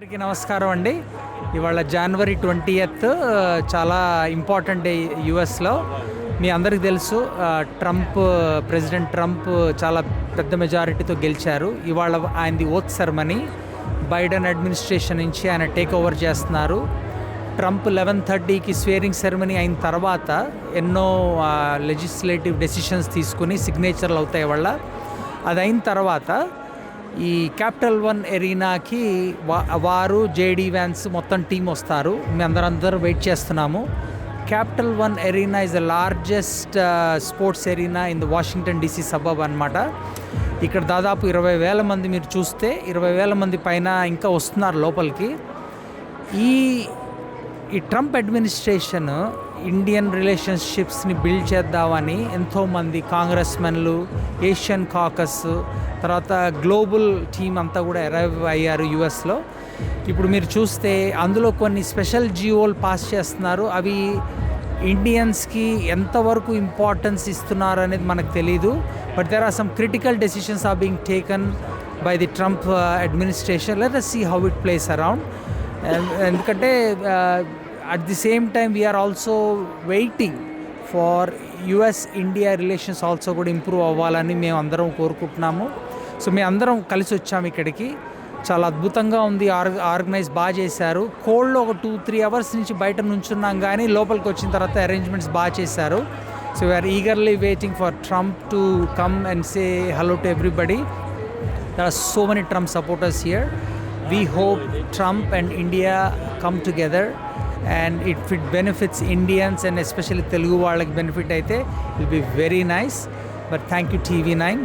అందరికీ నమస్కారం అండి. ఇవాళ జనవరి 20th చాలా ఇంపార్టెంట్ డే యూఎస్లో. మీ అందరికీ తెలుసు ప్రెసిడెంట్ ట్రంప్ చాలా పెద్ద మెజారిటీతో గెలిచారు. ఇవాళ ఆయనది ఓత్ సెరమనీ. బైడెన్ అడ్మినిస్ట్రేషన్ నుంచి ఆయన టేక్ ఓవర్ చేస్తున్నారు. ట్రంప్ 11:30కి స్వేరింగ్ సెరమనీ అయిన తర్వాత ఎన్నో లెజిస్లేటివ్ డెసిషన్స్ తీసుకుని సిగ్నేచర్లు అవుతాయి వాళ్ళ. అది అయిన తర్వాత ఈ క్యాపిటల్ వన్ ఎరీనాకి వారు జేడీ వ్యాన్స్ మొత్తం టీం వస్తారు. మేము అందరూ వెయిట్ చేస్తున్నాము. Capital one arena is the largest sports arena in the Washington DC suburb అనమాట. ఇక్కడ దాదాపు 20,000 మంది, మీరు చూస్తే 20,000 మంది పైన ఇంకా వస్తున్నారు లోపలికి. ఈ ట్రంప్ అడ్మినిస్ట్రేషన్ ఇండియన్ రిలేషన్షిప్స్ని బిల్డ్ చేద్దామని ఎంతోమంది కాంగ్రెస్మెన్లు, ఏషియన్ కాకస్, తర్వాత గ్లోబల్ టీం అంతా కూడా అరైవ్ అయ్యారు యూఎస్లో. ఇప్పుడు మీరు చూస్తే అందులో కొన్ని స్పెషల్ జియోలు పాస్ చేస్తున్నారు. అవి ఇండియన్స్కి ఎంతవరకు ఇంపార్టెన్స్ ఇస్తున్నారు అనేది మనకు తెలీదు. But there are some critical decisions are being taken by the Trump administration. Let us see how it plays around. ఎందుకంటే at the same time we are also waiting for US-India relations also కూడా improve అవ్వాలని మేము అందరం కోరుకుంటున్నాము. So మేము అందరం కలిసి వచ్చాము ఇక్కడికి. చాలా అద్భుతంగా ఉంది. ఆర్గనైజ్ బాగా చేశారు. కోల్డ్లో ఒక 2-3 అవర్స్ నుంచి బయట నుంచున్నాం, కానీ లోపలికి వచ్చిన తర్వాత అరేంజ్మెంట్స్ బాగా చేశారు. So we are eagerly waiting for Trump to come and say hello to everybody. There are so many Trump supporters here. We hope Trump and India come together, and if it benefits Indians and especially Telugu వాళ్ళకి benefit అయితే it will be very nice. But thank you TV9.